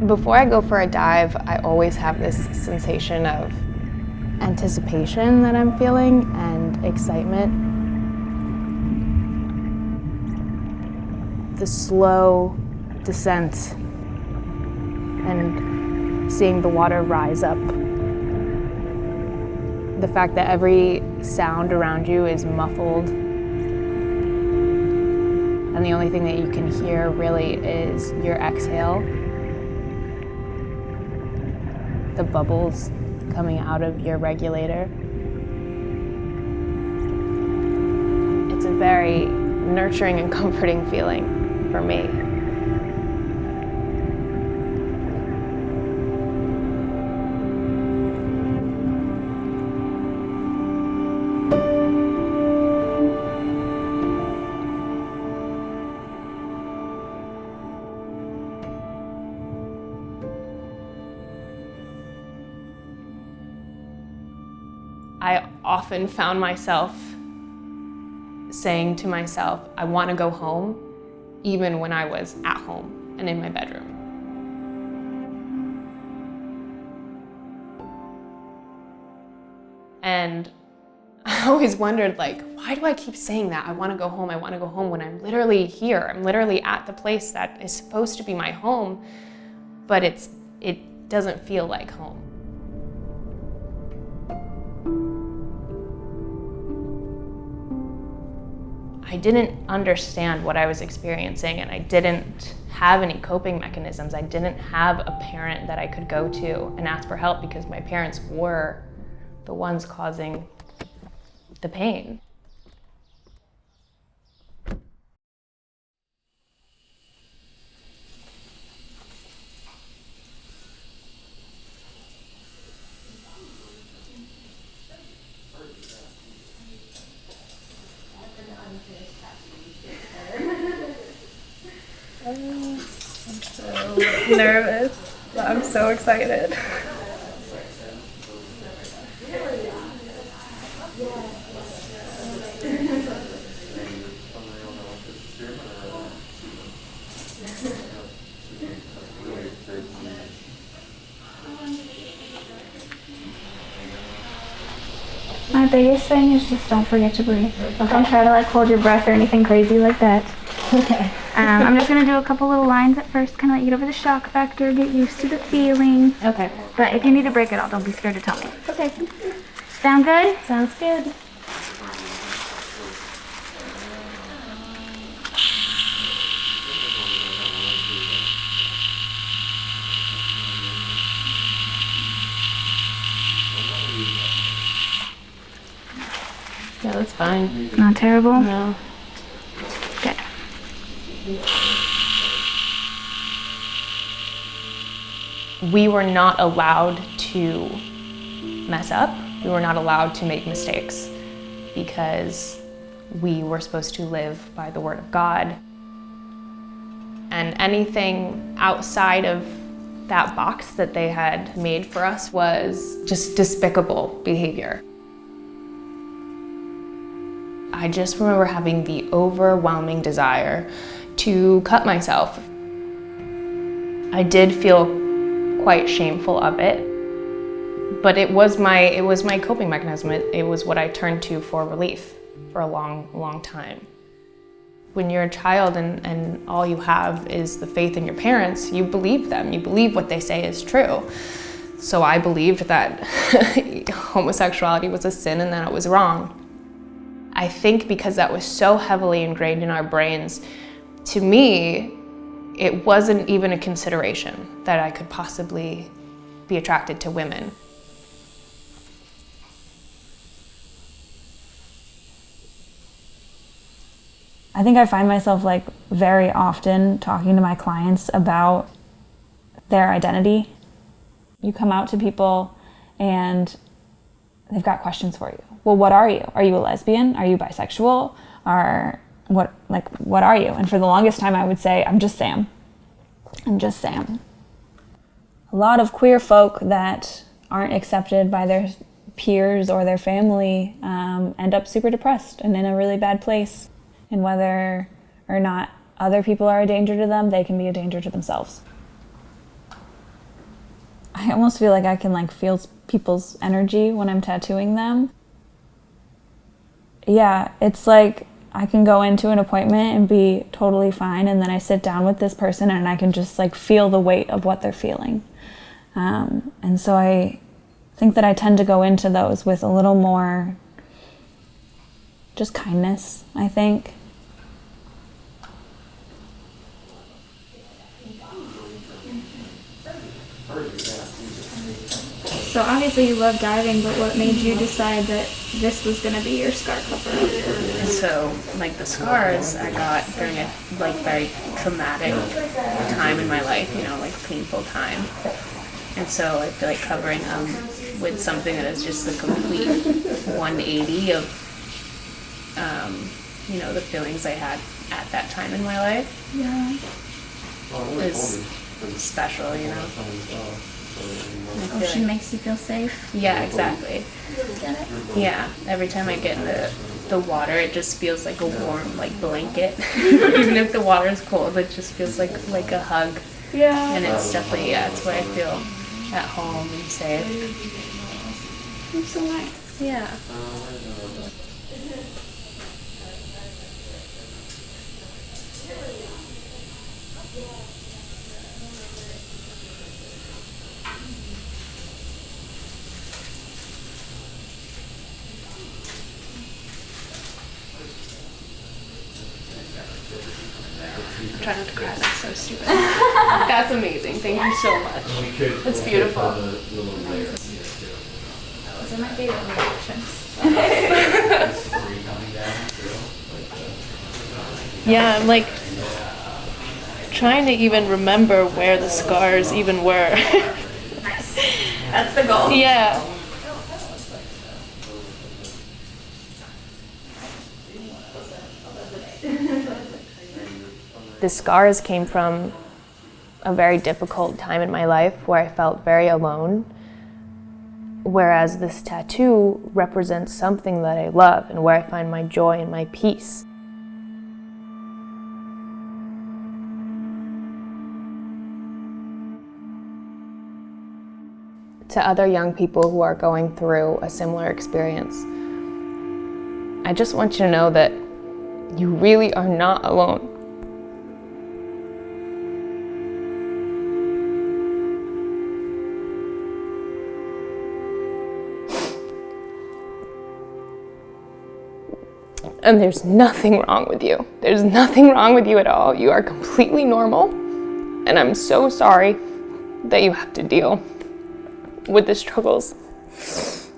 Before I go for a dive, I always have this sensation of anticipation that I'm feeling and excitement. The slow descent and seeing the water rise up. The fact that every sound around you is muffled and the only thing that you can hear really is your exhale. The bubbles coming out of your regulator. It's a very nurturing and comforting feeling for me. I often found myself saying to myself, I want to go home, even when I was at home and in my bedroom. And I always wondered, like, why do I keep saying that? I want to go home, when I'm literally here. I'm literally at the place that is supposed to be my home, but it doesn't feel like home. I didn't understand what I was experiencing, and I didn't have any coping mechanisms. I didn't have a parent that I could go to and ask for help because my parents were the ones causing the pain. I'm so nervous, but I'm so excited. My biggest thing is just don't forget to breathe. Don't try to hold your breath or anything crazy like that. Okay. I'm just going to do a couple little lines at first, kind of let you get over the shock factor, get used to the feeling. Okay. But if you need to break it all, don't be scared to tell me. Okay. Sound good? Sounds good. Yeah, that's fine. Not terrible? No. Good. We were not allowed to mess up. We were not allowed to make mistakes because we were supposed to live by the word of God. And anything outside of that box that they had made for us was just despicable behavior. I just remember having the overwhelming desire to cut myself. I did feel quite shameful of it, but it was my coping mechanism. It was what I turned to for relief for a long time. When you're a child and all you have is the faith in your parents, you believe them. You believe what they say is true. So I believed that homosexuality was a sin and that it was wrong. I think because that was so heavily ingrained in our brains, to me, it wasn't even a consideration that I could possibly be attracted to women. I think I find myself very often talking to my clients about their identity. You come out to people and they've got questions for you. Well, what are you? Are you a lesbian? Are you bisexual? What are you? And for the longest time I would say, I'm just Sam. I'm just Sam. A lot of queer folk that aren't accepted by their peers or their family end up super depressed and in a really bad place. And whether or not other people are a danger to them, they can be a danger to themselves. I almost feel like I can like feel people's energy when I'm tattooing them. Yeah, it's like I can go into an appointment and be totally fine, and then I sit down with this person and I can just like feel the weight of what they're feeling. And so I think that I tend to go into those with a little more just kindness, I think. So obviously you love diving, but what made you decide that this was going to be your scar cover-up? So, like, the scars I got during a, like, very traumatic time in my life, you know, like, painful time. And so I feel like covering them with something that is just a complete 180 of, you know, the feelings I had at that time in my life. Yeah. Is special, you know. Ocean makes you feel safe. Yeah, exactly. Get it? Yeah, every time I get in the water, it just feels like a warm, like, blanket. Even if the water is cold, it just feels like a hug. Yeah. And it's definitely, yeah, it's where I feel at home and safe. It's so nice. Yeah. I'm trying not to cry, that's so stupid. That's amazing, thank you so much. It's beautiful. Those are my favorite reactions. Yeah, I'm like trying to even remember where the scars even were. That's the goal. Yeah. The scars came from a very difficult time in my life where I felt very alone, whereas this tattoo represents something that I love and where I find my joy and my peace. To other young people who are going through a similar experience, I just want you to know that you really are not alone. And there's nothing wrong with you. There's nothing wrong with you at all. You are completely normal. And I'm so sorry that you have to deal with the struggles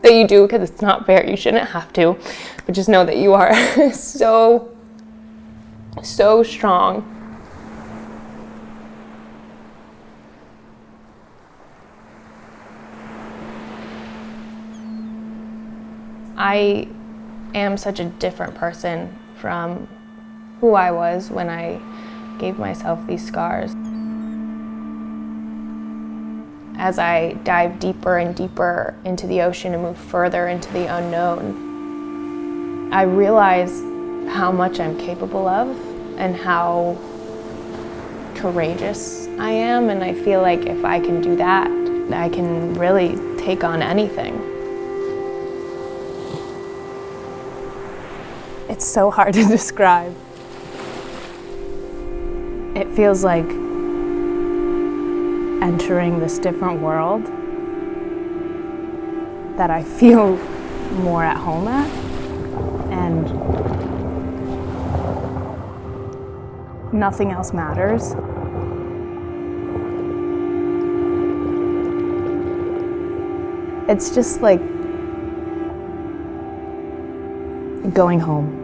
that you do, because it's not fair. You shouldn't have to. But just know that you are so strong. I am such a different person from who I was when I gave myself these scars. As I dive deeper and deeper into the ocean and move further into the unknown, I realize how much I'm capable of and how courageous I am, and I feel like if I can do that, I can really take on anything. It's so hard to describe. It feels like entering this different world that I feel more at home at, and nothing else matters. It's just like going home.